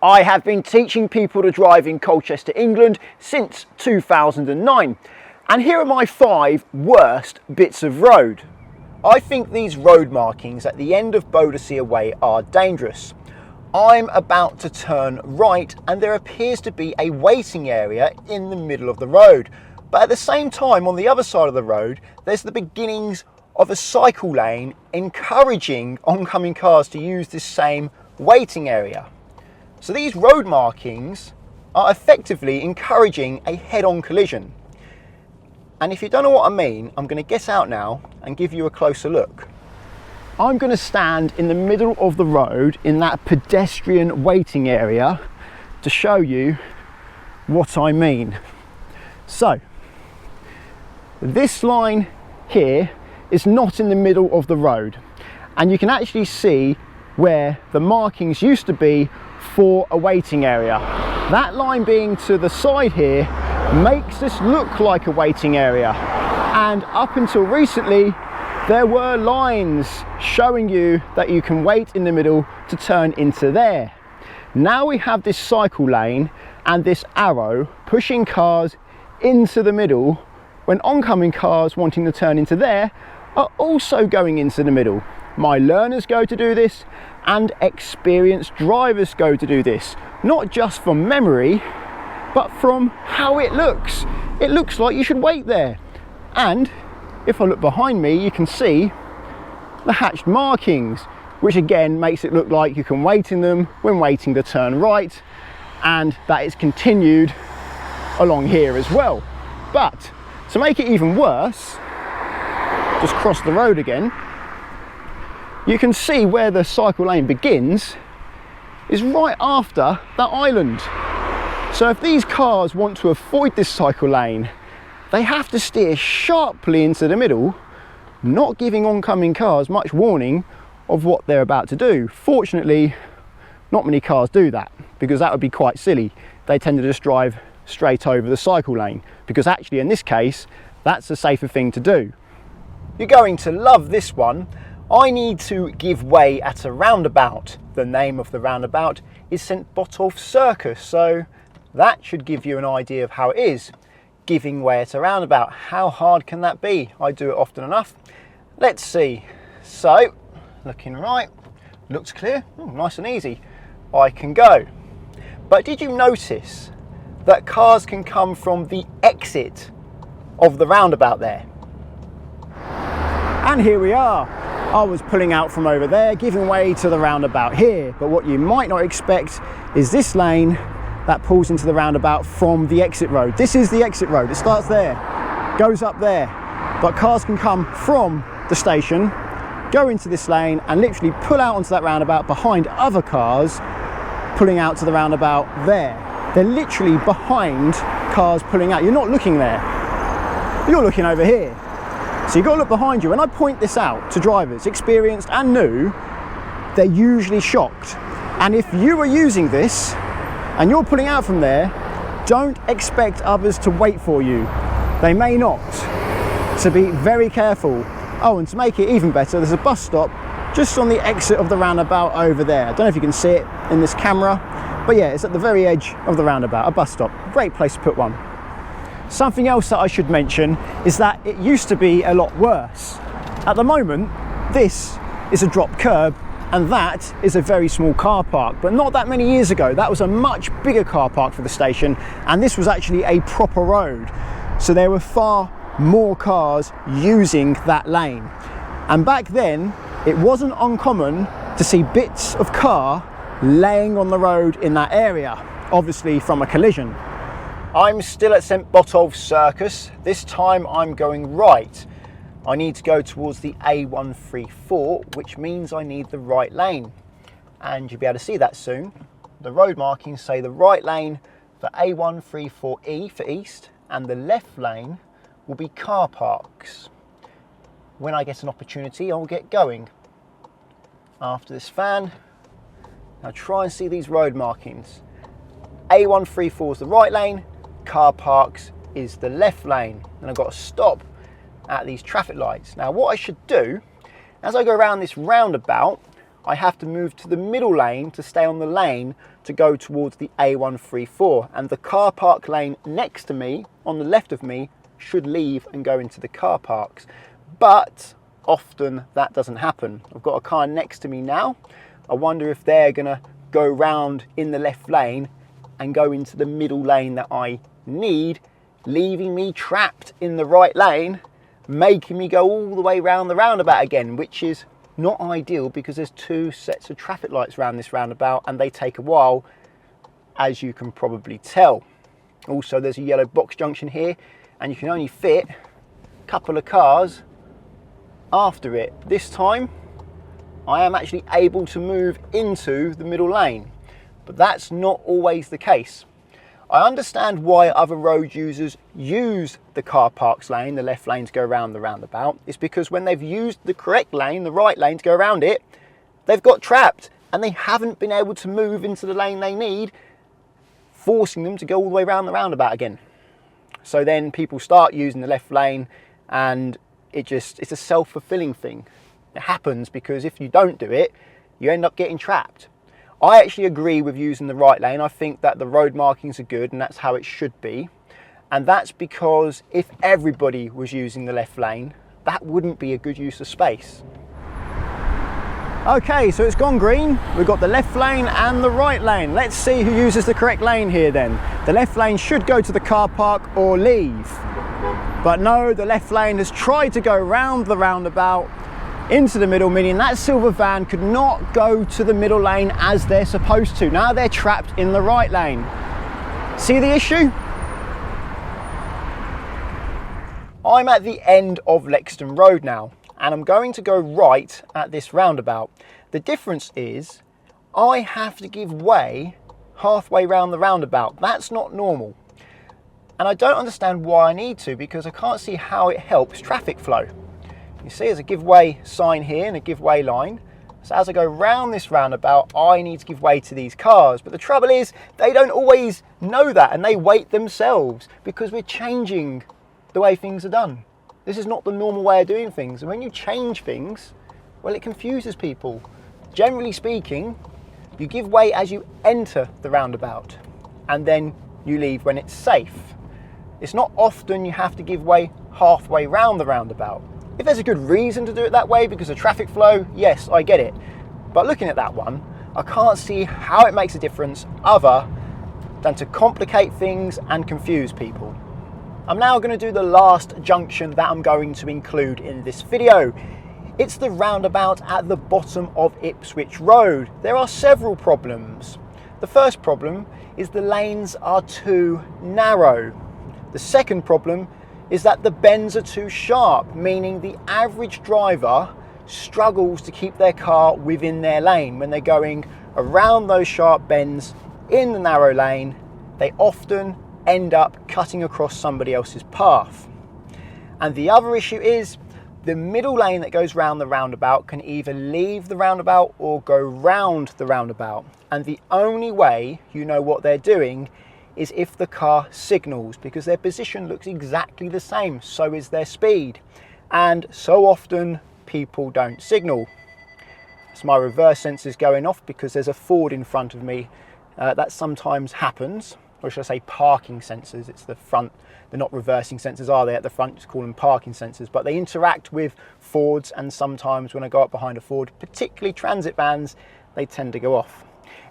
I have been teaching people to drive in Colchester, England since 2009. And here are my 5 worst bits of road. I think these road markings at the end of Boadicea Way are dangerous. I'm about to turn right and there appears to be a waiting area in the middle of the road. But at the same time, on the other side of the road, there's the beginnings of a cycle lane encouraging oncoming cars to use this same waiting area. So these road markings are effectively encouraging a head-on collision. And if you don't know what I mean, I'm going to get out now and give you a closer look. I'm going to stand in the middle of the road in that pedestrian waiting area to show you what I mean. So, this line here is not in the middle of the road, and you can actually see where the markings used to be for a waiting area. That line being to the side here makes this look like a waiting area, and up until recently there were lines showing you that you can wait in the middle to turn into there. Now we have this cycle lane and this arrow pushing cars into the middle when oncoming cars wanting to turn into there are also going into the middle. My learners go to do this and experienced drivers go to do this, not just from memory but from how it looks. It looks like you should wait there, and if I look behind me you can see the hatched markings, which again makes it look like you can wait in them when waiting to turn right, and that is continued along here as well. But to make it even worse, just cross the road again, you can see where the cycle lane begins is right after that island. So if these cars want to avoid this cycle lane, they have to steer sharply into the middle, not giving oncoming cars much warning of what they're about to do. Fortunately, not many cars do that, because that would be quite silly. They tend to just drive straight over the cycle lane, because actually in this case, that's a safer thing to do. You're going to love this one. I need to give way at a roundabout. The name of the roundabout is St Botolph Circus, so that should give you an idea of how it is. Giving way at a roundabout, how hard can that be? I do it often enough. Let's see. So, looking right, looks clear, nice and easy. I can go. But did you notice that cars can come from the exit of the roundabout there? And here we are. I was pulling out from over there, giving way to the roundabout here. But what you might not expect is this lane that pulls into the roundabout from the exit road. This is the exit road. It starts there, goes up there. But cars can come from the station, go into this lane and literally pull out onto that roundabout behind other cars pulling out to the roundabout there. They're literally behind cars pulling out. You're not looking there. You're looking over here. So you've got to look behind you. When I point this out to drivers, experienced and new, they're usually shocked. And if you are using this and you're pulling out from there, don't expect others to wait for you. They may not. So be very careful. Oh, and to make it even better, there's a bus stop just on the exit of the roundabout over there. I don't know if you can see it in this camera, but yeah, it's at the very edge of the roundabout, a bus stop. Great place to put one. Something else that I should mention is that it used to be a lot worse. At the moment, this is a drop curb and that is a very small car park, but not that many years ago, that was a much bigger car park for the station, and this was actually a proper road. So there were far more cars using that lane. And back then, it wasn't uncommon to see bits of car laying on the road in that area, obviously from a collision. I'm still at St Botolph Circus. This time I'm going right. I need to go towards the A134, which means I need the right lane. And you'll be able to see that soon. The road markings say the right lane for A134E for east, and the left lane will be car parks. When I get an opportunity, I'll get going. After this fan, now try and see these road markings. A134 is the right lane, car parks is the left lane, and I've got to stop at these traffic lights. Now what I should do, as I go around this roundabout, I have to move to the middle lane to stay on the lane to go towards the A134, and the car park lane next to me, on the left of me, should leave and go into the car parks. But often that doesn't happen. I've got a car next to me now. I wonder if they're gonna go round in the left lane and go into the middle lane that I need, leaving me trapped in the right lane, making me go all the way round the roundabout again, which is not ideal because there's two sets of traffic lights around this roundabout and they take a while, as you can probably tell. Also, there's a yellow box junction here and you can only fit a couple of cars after it. This time I am actually able to move into the middle lane, but that's not always the case. I understand why other road users use the car parks lane, the left lane, to go around the roundabout. It's because when they've used the correct lane, the right lane, to go around it, they've got trapped and they haven't been able to move into the lane they need, forcing them to go all the way around the roundabout again. So then people start using the left lane and it's a self-fulfilling thing. It happens because if you don't do it, you end up getting trapped. I actually agree with using the right lane. I think that the road markings are good and that's how it should be. And that's because if everybody was using the left lane, that wouldn't be a good use of space. Okay, so it's gone green. We've got the left lane and the right lane. Let's see who uses the correct lane here then. The left lane should go to the car park or leave. But no, the left lane has tried to go round the roundabout into the middle, meaning that silver van could not go to the middle lane as they're supposed to. Now they're trapped in the right lane. See the issue? I'm at the end of Lexton Road now, and I'm going to go right at this roundabout. The difference is I have to give way halfway round the roundabout. That's not normal. And I don't understand why I need to, because I can't see how it helps traffic flow. You see there's a give way sign here and a give way line. So as I go round this roundabout, I need to give way to these cars. But the trouble is, they don't always know that and they wait themselves because we're changing the way things are done. This is not the normal way of doing things. And when you change things, well, it confuses people. Generally speaking, you give way as you enter the roundabout and then you leave when it's safe. It's not often you have to give way halfway round the roundabout. If there's a good reason to do it that way because of traffic flow, yes, I get it. But looking at that one, I can't see how it makes a difference other than to complicate things and confuse people. I'm now going to do the last junction that I'm going to include in this video. It's the roundabout at the bottom of Ipswich Road. There are several problems. The first problem is the lanes are too narrow. The second problem is that the bends are too sharp, meaning the average driver struggles to keep their car within their lane. When they're going around those sharp bends in the narrow lane, they often end up cutting across somebody else's path. And the other issue is the middle lane that goes round the roundabout can either leave the roundabout or go round the roundabout. And the only way you know what they're doing is if the car signals, because their position looks exactly the same, so is their speed. And so often people don't signal. So my reverse sensor's going off because there's a Ford in front of me. That sometimes happens, or should I say parking sensors. It's the front, they're not reversing sensors, are they? At the front, just call them parking sensors, but they interact with Fords, and sometimes when I go up behind a Ford, particularly transit vans, they tend to go off.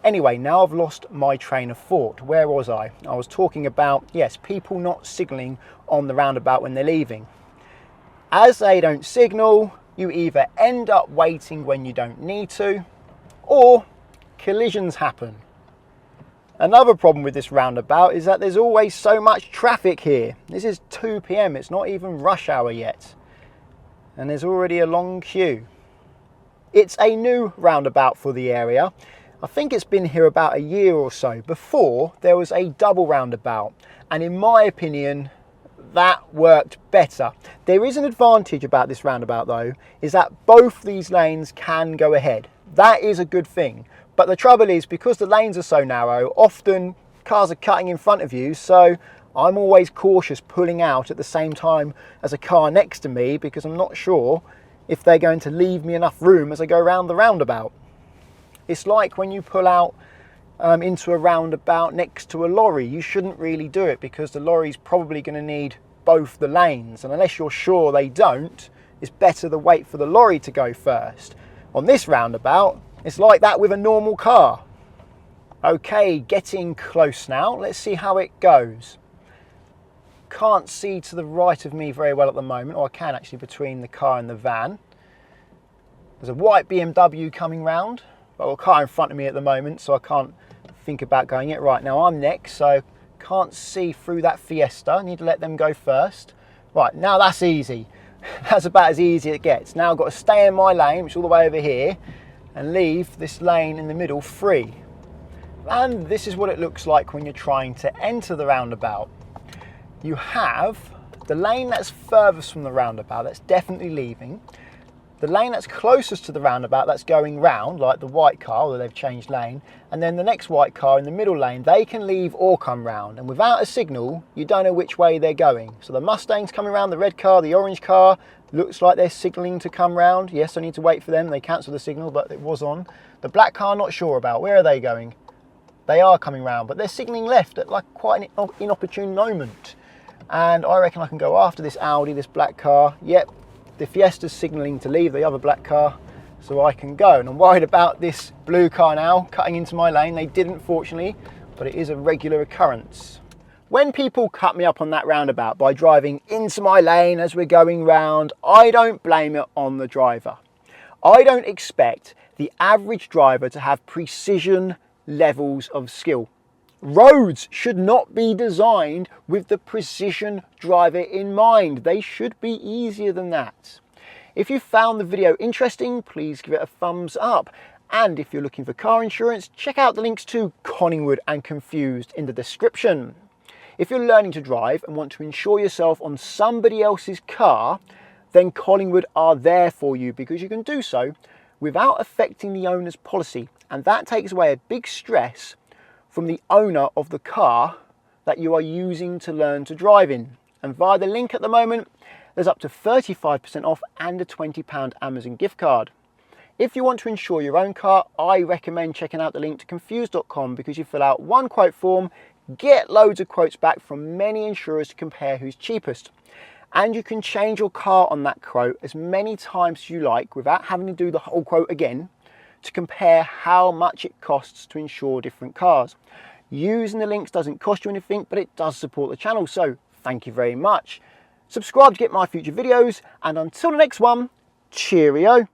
Anyway, now I've lost my train of thought. Where was I? I was talking about, yes, people not signalling on the roundabout when they're leaving. As they don't signal, you either end up waiting when you don't need to, or collisions happen. Another problem with this roundabout is that there's always so much traffic here. This is 2 p.m, it's not even rush hour yet. And there's already a long queue. It's a new roundabout for the area. I think it's been here about a year or so. Before, there was a double roundabout, and in my opinion, that worked better. There is an advantage about this roundabout though, is that both these lanes can go ahead. That is a good thing. But the trouble is, because the lanes are so narrow, often cars are cutting in front of you, so I'm always cautious pulling out at the same time as a car next to me because I'm not sure if they're going to leave me enough room as I go around the roundabout. It's like when you pull out into a roundabout next to a lorry. You shouldn't really do it because the lorry's probably going to need both the lanes, and unless you're sure they don't, it's better to wait for the lorry to go first. On this roundabout, it's like that with a normal car. Okay, getting close now. Let's see how it goes. Can't see to the right of me very well at the moment, or I can actually between the car and the van. There's a white BMW coming round. I've got a car in front of me at the moment, so I can't think about going it. Right, now I'm next, so can't see through that Fiesta. I need to let them go first. Right, now that's easy. That's about as easy as it gets. Now I've got to stay in my lane, which is all the way over here, and leave this lane in the middle free. And this is what it looks like when you're trying to enter the roundabout. You have the lane that's furthest from the roundabout, that's definitely leaving. The lane that's closest to the roundabout, that's going round, like the white car, although they've changed lane. And then the next white car in the middle lane, they can leave or come round. And without a signal, you don't know which way they're going. So the Mustang's coming round, the red car, the orange car, looks like they're signalling to come round. Yes, I need to wait for them. They cancelled the signal, but it was on. The black car, not sure about. Where are they going? They are coming round, but they're signalling left at like quite an inopportune moment. And I reckon I can go after this Audi, this black car. Yep, the Fiesta's signalling to leave the other black car, so I can go. And I'm worried about this blue car now cutting into my lane. They didn't, fortunately, but it is a regular occurrence. When people cut me up on that roundabout by driving into my lane as we're going round, I don't blame it on the driver. I don't expect the average driver to have precision levels of skill. Roads should not be designed with the precision driver in mind. They should be easier than that. If you found the video interesting, please give it a thumbs up. And if you're looking for car insurance, check out the links to Collingwood and Confused in the description. If you're learning to drive and want to insure yourself on somebody else's car, then Collingwood are there for you, because you can do so without affecting the owner's policy. And that takes away a big stress from the owner of the car that you are using to learn to drive in. And via the link at the moment, there's up to 35% off and a £20 Amazon gift card. If you want to insure your own car, I recommend checking out the link to confused.com, because you fill out one quote form, get loads of quotes back from many insurers to compare who's cheapest. And you can change your car on that quote as many times as you like without having to do the whole quote again, to compare how much it costs to insure different cars. Using the links doesn't cost you anything, but it does support the channel, so thank you very much. Subscribe to get my future videos, and until the next one, cheerio.